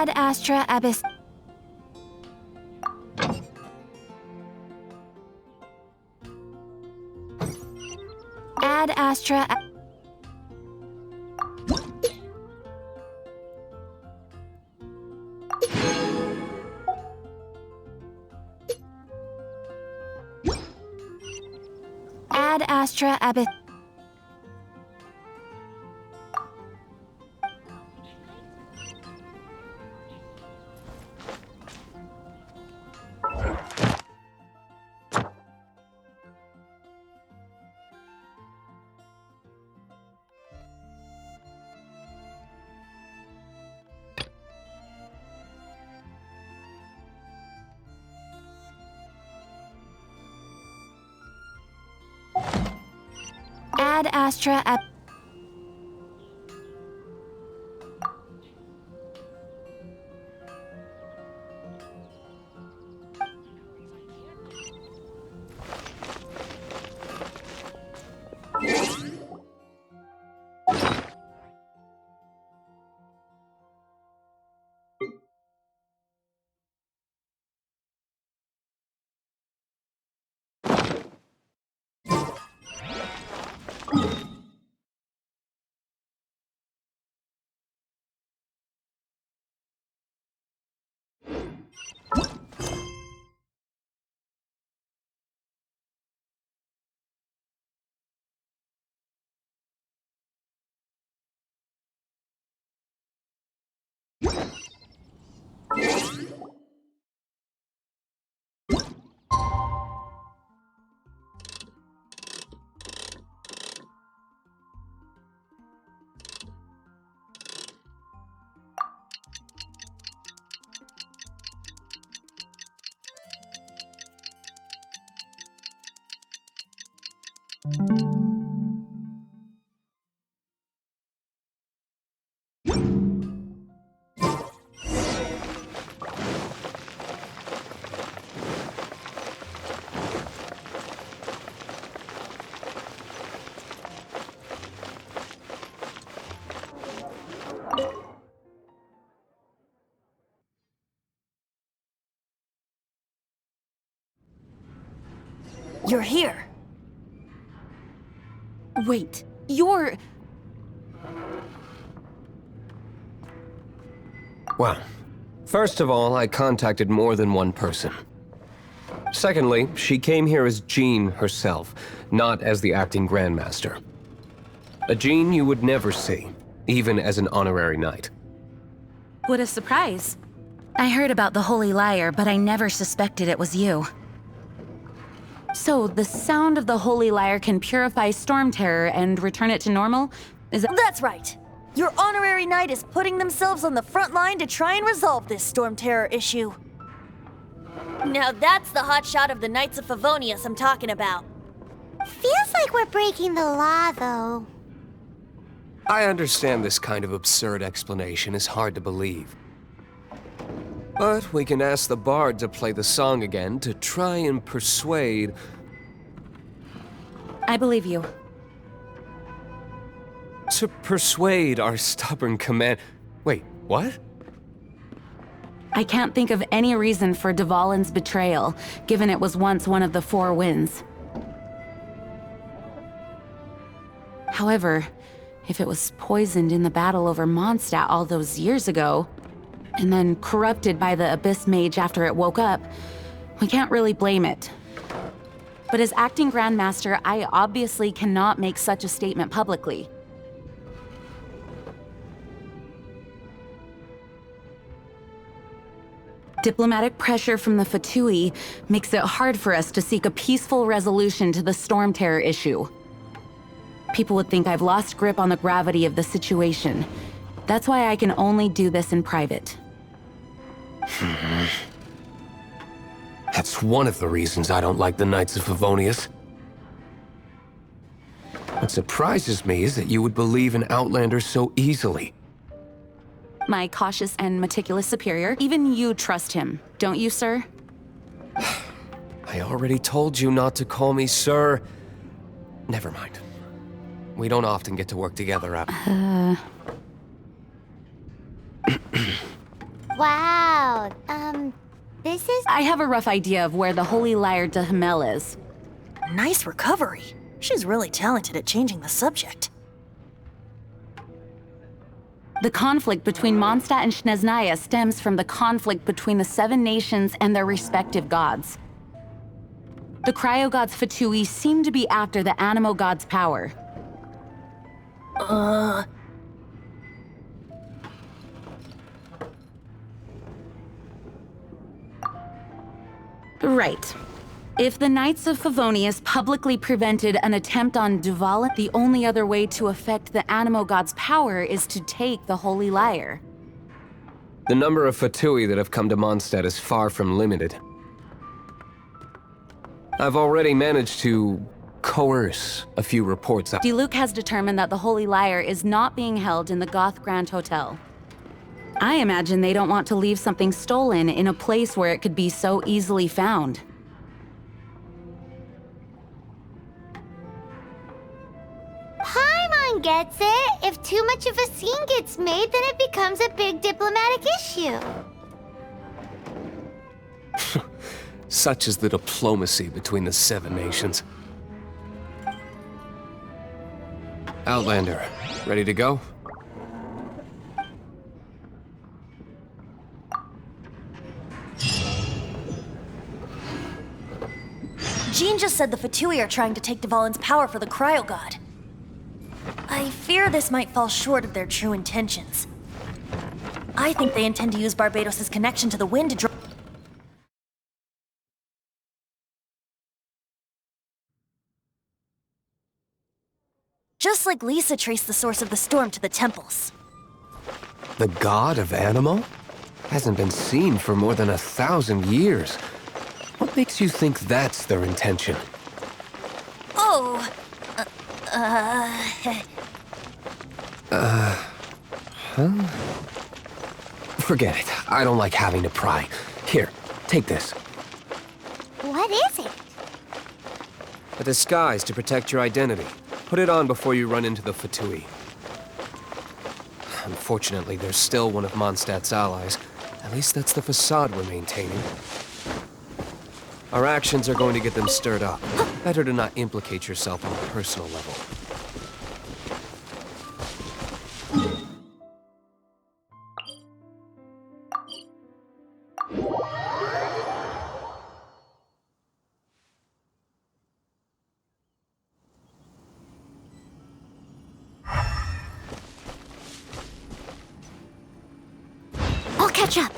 Ad astra abyss. Ad astra. Ad astra abyss. Ad astra ab. You're here. Wait, you're... Well, first of all, I contacted more than one person. Secondly, she came here as Jean herself, not as the acting Grandmaster. A Jean you would never see, even as an honorary knight. What a surprise. I heard about the Holy Liar, but I never suspected it was you. So, the sound of the Holy Liar can purify Storm Terror and return it to normal? Is that— That's right. Your honorary knight is putting themselves on the front line to try and resolve this Storm Terror issue. Now that's the hotshot of the Knights of Favonius I'm talking about. Feels like we're breaking the law, though. I understand this kind of absurd explanation is hard to believe. But we can ask the bard to play the song again to try and persuade... I believe you. To persuade our stubborn command... Wait, what? I can't think of any reason for Dvalin's betrayal, given it was once one of the Four Winds. However, if it was poisoned in the battle over Mondstadt all those years ago, and then corrupted by the Abyss Mage after it woke up, we can't really blame it. But as acting Grandmaster, I obviously cannot make such a statement publicly. Diplomatic pressure from the Fatui makes it hard for us to seek a peaceful resolution to the Storm Terror issue. People would think I've lost grip on the gravity of the situation. That's why I can only do this in private. That's one of the reasons I don't like the Knights of Favonius. What surprises me is that you would believe in Outlanders so easily. My cautious and meticulous superior, even you trust him, don't you, sir? I already told you not to call me sir. Never mind. We don't often get to work together, Wow. This is... I have a rough idea of where the Holy Lyre de Himmel is. Nice recovery. She's really talented at changing the subject. The conflict between Mondstadt and Snezhnaya stems from the conflict between the 7 nations and their respective gods. The cryo-gods Fatui seem to be after the Animo god's power. Right. If the Knights of Favonius publicly prevented an attempt on Duvall, the only other way to affect the Animo god's power is to take the Holy Lyre. The number of Fatui that have come to Mondstadt is far from limited. I've already managed to coerce a few reports out. Diluc has determined that the Holy Lyre is not being held in the Goth Grand Hotel. I imagine they don't want to leave something stolen in a place where it could be so easily found. Paimon gets it. If too much of a scene gets made, then it becomes a big diplomatic issue. Such is the diplomacy between the 7 nations. Outlander, ready to go? Jean just said the Fatui are trying to take Dvalin's power for the Cryo God. I fear this might fall short of their true intentions. I think they intend to use Barbados' connection to the wind to draw... Just like Lisa traced the source of the storm to the temples. The god of Animo? Hasn't been seen for more than 1,000 years. What makes you think that's their intention? Oh... Forget it. I don't like having to pry. Here, take this. What is it? A disguise to protect your identity. Put it on before you run into the Fatui. Unfortunately, they're still one of Mondstadt's allies. At least that's the facade we're maintaining. Our actions are going to get them stirred up. Better to not implicate yourself on a personal level. I'll catch up.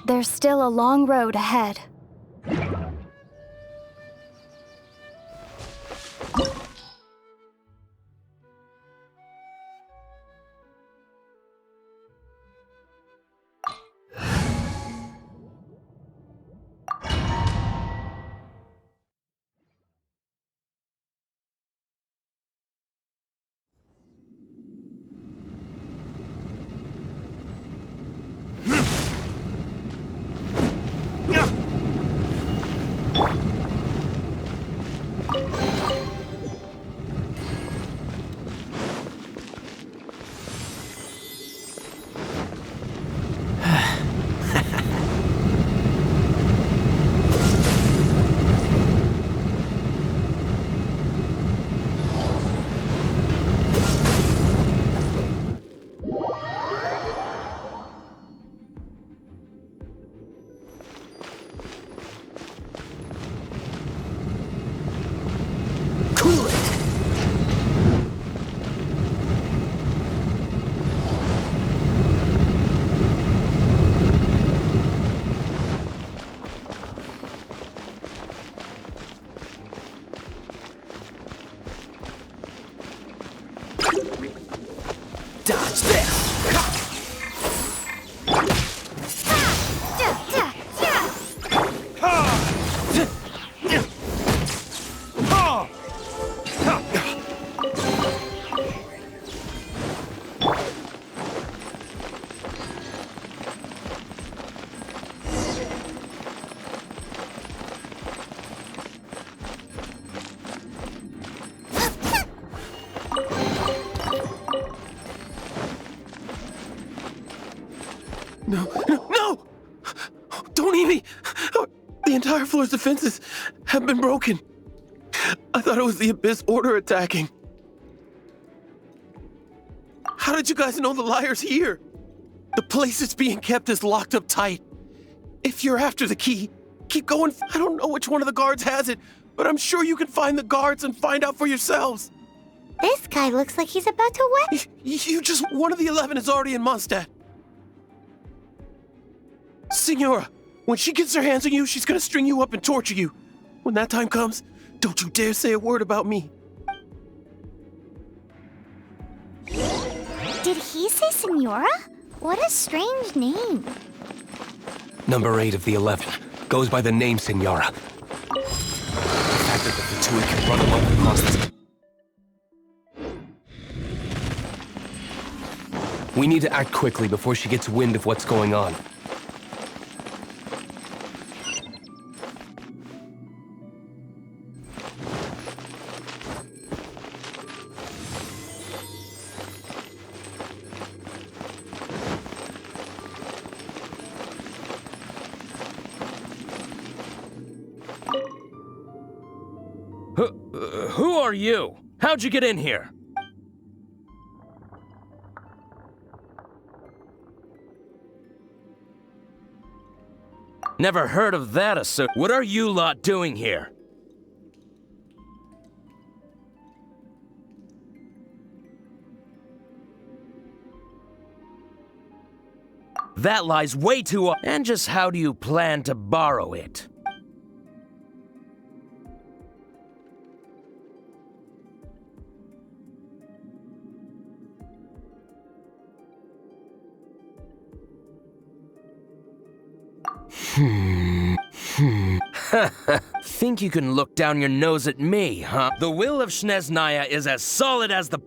There's still a long road ahead. Dodge this! No! Don't eat me! The entire floor's defenses have been broken. I thought it was the Abyss Order attacking. How did you guys know the liar's here? The place it's being kept is locked up tight. If you're after the key, keep going. I don't know which one of the guards has it, but I'm sure you can find the guards and find out for yourselves. This guy looks like he's about to what? You just... One of the 11 is already in Mondstadt. Senora, when she gets her hands on you, she's gonna string you up and torture you. When that time comes, don't you dare say a word about me. Did he say Senora? What a strange name. Number 8 of the 11 goes by the name Senora. The fact that the Fatui can run amok across this... We need to act quickly before she gets wind of what's going on. Who are you? How'd you get in here? Never heard of that, What are you lot doing here? That lies way too... And just how do you plan to borrow it? Think you can look down your nose at me, huh? The will of Shneznaya is as solid as the...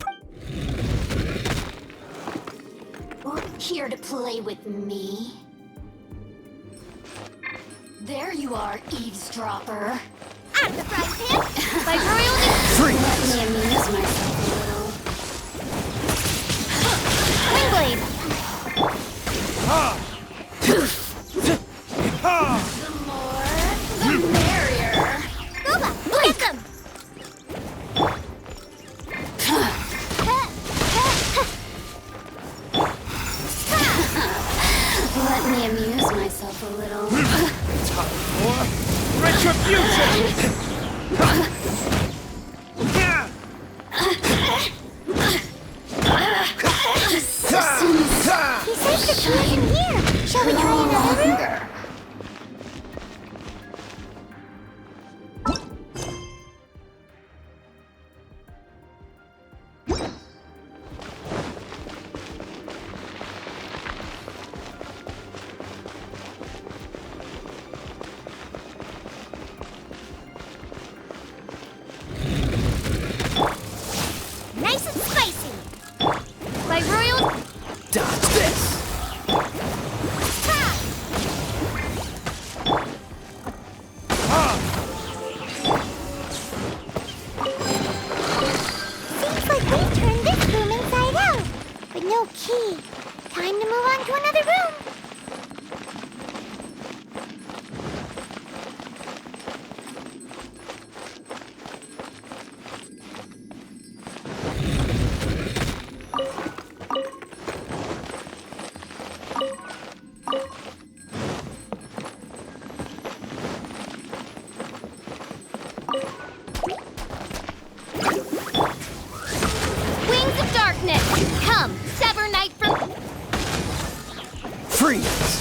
Here to play with me? There you are, eavesdropper. Out of the frying pan! By royal... Let me amuse myself a little. Wingblade! The more, the merrier. Goba, look at them! Let me amuse myself a little. Retribution! He says the key is in here! Shall we try another room? Nice and spicy! By royal... Dodge this! Seems like we've turned this room inside out. But no key. Time to move on to another room. Wings of darkness, come, sever night from... Freeze!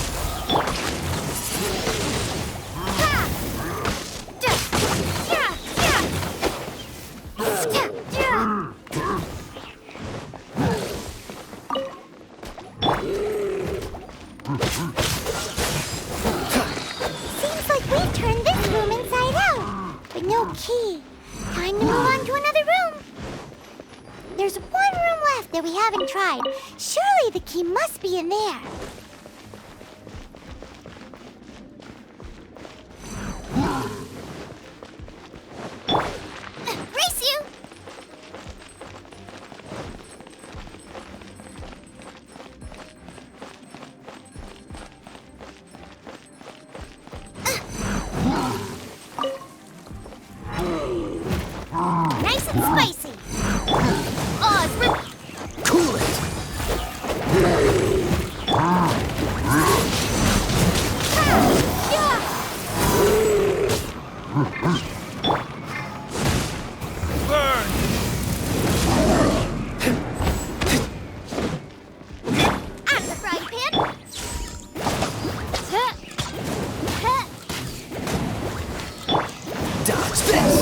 There's one room left that we haven't tried. Surely the key must be in there. Race you! Nice and spicy. Oh, it's really Cool it! out of the frying pan. Dodge this!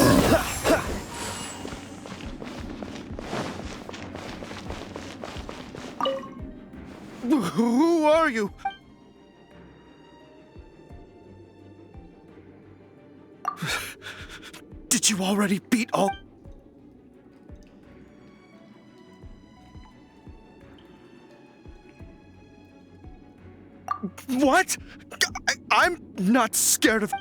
Who are you? Did you already beat all... What? I'm not scared of...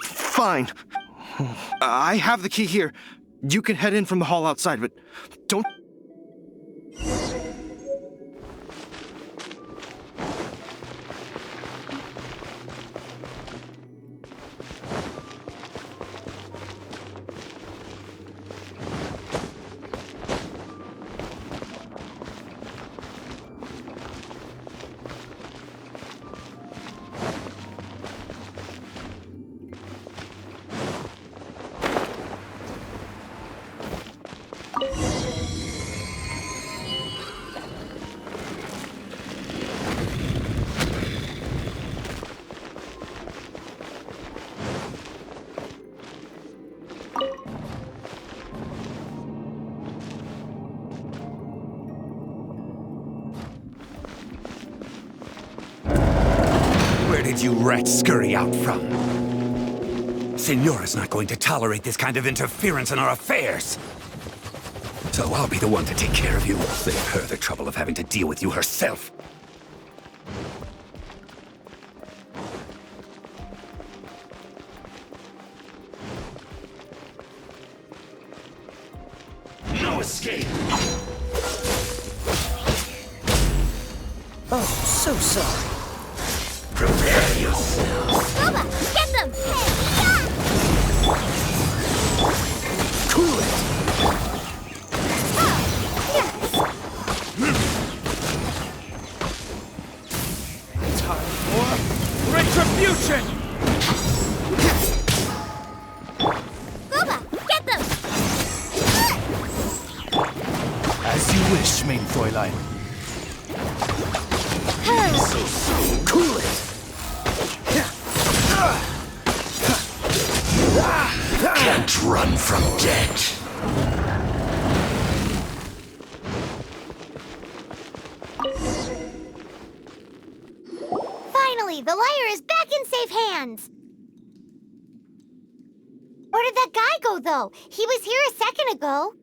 Fine. I have the key here. You can head in from the hall outside, but don't... Where did you rats scurry out from? Signora's not going to tolerate this kind of interference in our affairs. So I'll be the one to take care of you. Save her the trouble of having to deal with you herself. No escape! Oh, so sorry. Prepare yourself. Boba, get them! Cool it! Time for retribution! Boba, get them! As you wish, main Fräulein. Cool it! Can't run from death. Finally, the liar is back in safe hands. Where did that guy go, though? He was here a second ago.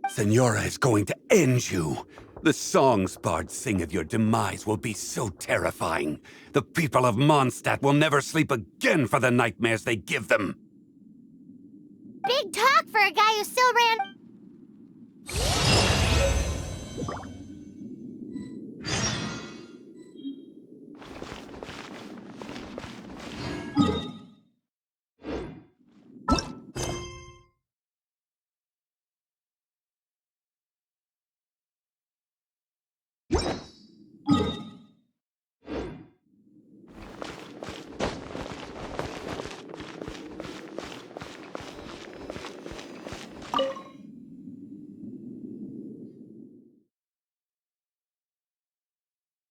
Signora is going to end you. The songs bards sing of your demise will be so terrifying. The people of Mondstadt will never sleep again for the nightmares they give them. Big talk for a guy who still ran...